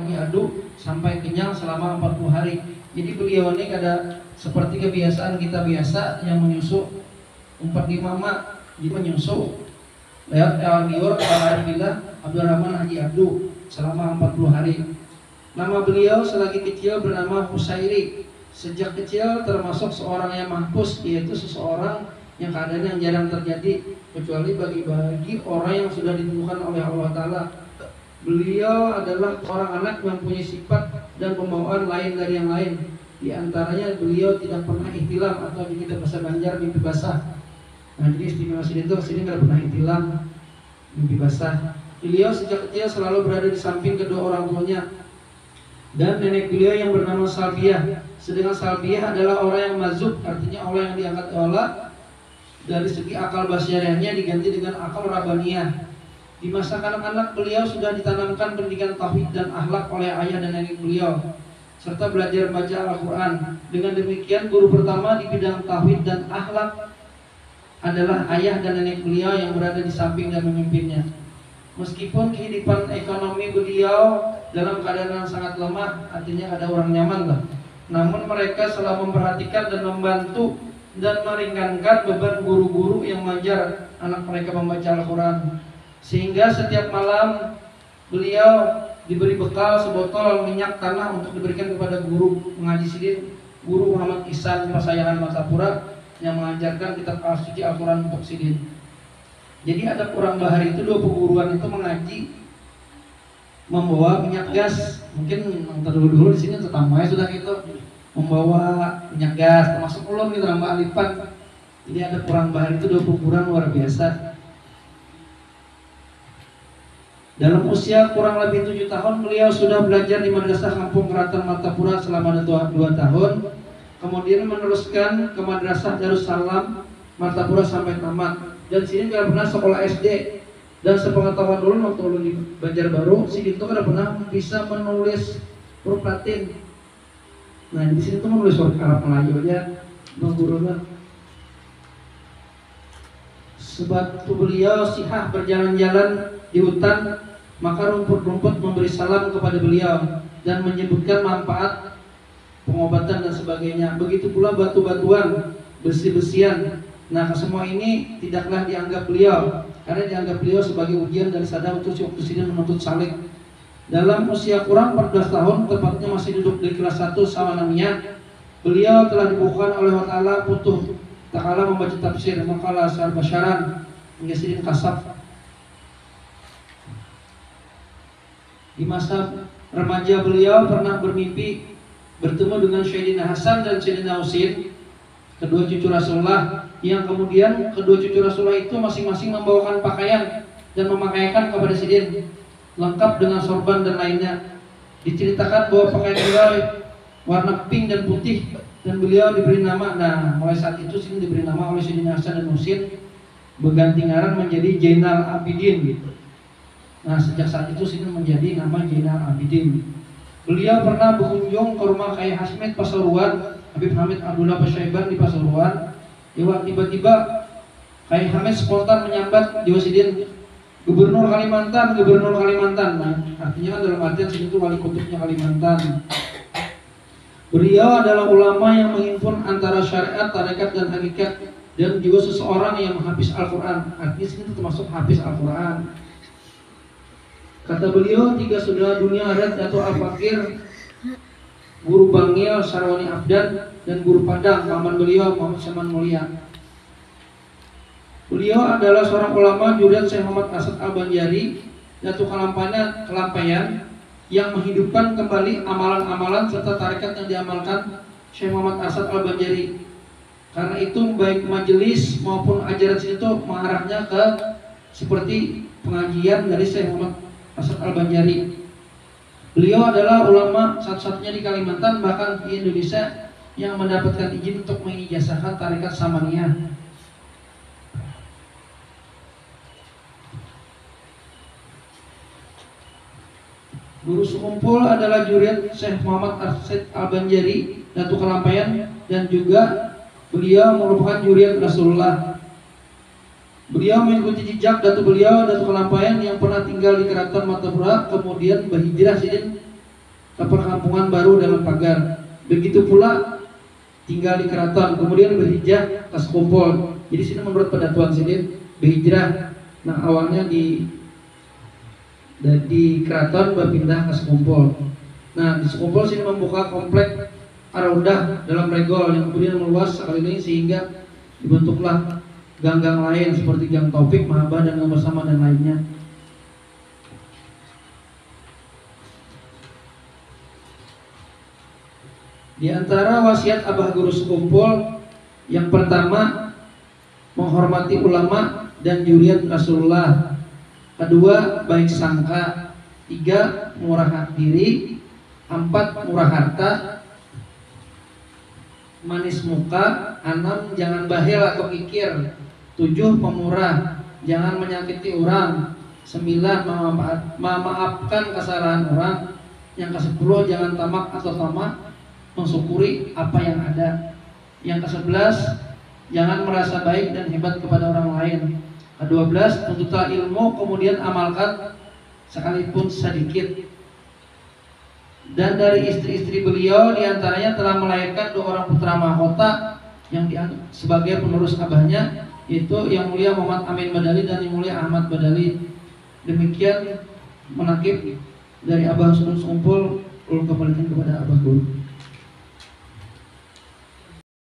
diaduk sampai kenyang selama 40 hari. Jadi beliau ini ada seperti kebiasaan kita biasa yang menyusu umpat di mama, jadi menyusu lewat liur alhamdulillah Abdurrahman Haji Abdu selama 40 hari. Nama beliau selagi kecil bernama Husairi. Sejak kecil termasuk seorang yang mahpus, yaitu seseorang yang keadaan yang jarang terjadi kecuali bagi orang yang sudah ditentukan oleh Allah Ta'ala. Beliau adalah seorang anak yang punya sifat dan pembawaan lain dari yang lain. Di antaranya beliau tidak pernah ihtilam atau di kita bahasa Banjar mimpi basah. Nah, jadi istimewa Sidin itu Sidin tidak pernah ihtilam, mimpi basah. Beliau sejak kecil selalu berada di samping kedua orang tuanya dan nenek beliau yang bernama Salbiah. Sedangkan Salbiah adalah orang yang mazub, artinya orang yang diangkat Allah dari segi akal basyariahnya diganti dengan akal rabbaniyah. Di masa kanak-kanak beliau sudah ditanamkan pendidikan tauhid dan akhlak oleh ayah dan nenek beliau, serta belajar baca Al-Quran. Dengan demikian guru pertama di bidang tauhid dan akhlak adalah ayah dan nenek beliau yang berada di samping dan memimpinnya. Meskipun kehidupan ekonomi beliau dalam keadaan yang sangat lemah, artinya ada orang nyaman lah, namun mereka selalu memperhatikan dan membantu dan meringankan beban guru-guru yang mengajar anak mereka membaca Al-Quran. Sehingga setiap malam beliau diberi bekal sebotol minyak tanah untuk diberikan kepada guru mengaji Sidin, Guru Muhammad Ihsan Pasayahan Martapura, yang mengajarkan kitab Al-Suci Al-Quran untuk Sidin. Jadi ada kurang bahari itu 2 perguruan itu mengaji membawa minyak gas. Mungkin dulu di sini tetamanya sudah gitu membawa minyak gas, termasuk ulun gitu nambah alipan. Jadi ada kurang bahari itu 2 perguruan luar biasa. Dalam usia kurang lebih 7 tahun beliau sudah belajar di Madrasah Kampung Keraton Martapura selama 2 tahun. Kemudian meneruskan ke Madrasah Darussalam Martapura sampai tamat. Dan sini tidak pernah sekolah SD. Dan sepengetahuan dulu waktu dulu di Banjarbaru, Sidin itu tidak pernah bisa menulis huruf Latin. Nah di sini tuh menulis huruf Arab Melayu aja, mengguruna. Sebab beliau sihah berjalan-jalan di hutan, maka rumput-rumput memberi salam kepada beliau dan menyebutkan manfaat pengobatan dan sebagainya. Begitu pula batu-batuan, besi-besian. Nah, semua ini tidaklah dianggap beliau, karena dianggap beliau sebagai ujian dari sadar untuk waktu Sidin menuntut salik. Dalam usia kurang 14 tahun, tepatnya masih duduk di kelas 1 Sawanamiyah, beliau telah dibukakan oleh Allah Ta'ala putuh tak kalah membaca tafsir makalah Basyaran hingga Sidin kasaf. Di masa remaja beliau pernah bermimpi bertemu dengan Sayyidina Hasan dan Sayyidina Husain, kedua cucu Rasulullah, yang kemudian kedua cucu Rasulullah itu masing-masing membawakan pakaian dan memakaikan kepada Sidin lengkap dengan sorban dan lainnya. Diceritakan bahwa pakaian beliau warna pink dan putih dan beliau diberi nama. Nah, mulai saat itu Sidin diberi nama oleh Sayyidina Hasan dan Husain, berganti ngaran menjadi Zainal Abidin gitu. Nah, sejak saat itu Sidin menjadi nama Zainal Abidin. Beliau pernah berkunjung ke rumah Kyai Hasmid Pasuruan, Habib Hamid Abdullah Pasyaiban di Pasuruan. Tiba-tiba Kyai Hamid spontan menyambat Jawa Sidin, Gubernur Kalimantan, Gubernur Kalimantan. Nah, artinya kan dalam artian Sidin itu wali kutubnya Kalimantan. Beliau adalah ulama yang menghimpun antara syariat, tarekat dan hakikat, dan juga seseorang yang menghafiz Al-Quran. Artinya Sidin itu termasuk hafiz Al-Quran. Kata beliau, 3 saudara dunia akhirat yaitu Al-Fakir, Guru Bangil Sarwani Abdan, dan Guru Padang paman beliau Muhammad Saman Mulia. Beliau adalah seorang ulama juriat Syekh Muhammad Asad Al-Banjari, yaitu kelampaian yang menghidupkan kembali amalan-amalan serta tarekat yang diamalkan Syekh Muhammad Asad Al-Banjari. Karena itu baik majelis maupun ajaran sini itu mengarahnya ke seperti pengajian dari Syekh Muhammad Asad Al-Banjari. Beliau adalah ulama satu-satunya di Kalimantan, bahkan di Indonesia, yang mendapatkan izin untuk mengijazahkan tarekat Samaniyah. Guru sekumpul adalah juriat Syekh Muhammad Asad Al-Banjari, Datuk Kelampaian, dan juga beliau merupakan juriat Rasulullah. Beliau mengikuti jejak Datuk Kelampaian yang pernah tinggal di Keraton Martapura, kemudian berhijrah Sidin perkampungan baru dalam pagar. Begitu pula tinggal di keraton, kemudian berhijrah ke sekumpul. Jadi sini menurut Pendatuan Sidin berhijrah. Nah awalnya di keraton berpindah ke sekumpul. Nah di sekumpul sini membuka komplek Araudah dalam regol yang kemudian meluas sekali ini sehingga dibentuklah gang-gang lain seperti Gang Taufik, Mahabbah, dan Gang Bersama dan lainnya. Di antara wasiat Abah Guru Sekumpul, yang pertama menghormati ulama dan juriat Rasulullah. Kedua, baik sangka. Tiga, murah diri. Empat, murah harta. Manis muka. Enam, jangan bahil atau kikir. Tujuh, pemurah, jangan menyakiti orang. Sembilan, memaafkan kesalahan orang. Yang ke-10, jangan tamak atau tamak, mensyukuri apa yang ada. Yang ke-11, jangan merasa baik dan hebat kepada orang lain. Ke-12, tuntutlah ilmu kemudian amalkan sekalipun sedikit. Dan dari istri-istri beliau diantaranya telah melahirkan 2 orang putra mahkota yang dianggap sebagai penerus abahnya, yaitu Yang Mulia Muhammad Amin Badali dan Yang Mulia Ahmad Badali. Demikian menakib dari Abah Sekumpul. Ulun kembalikan kepada Abah Guru.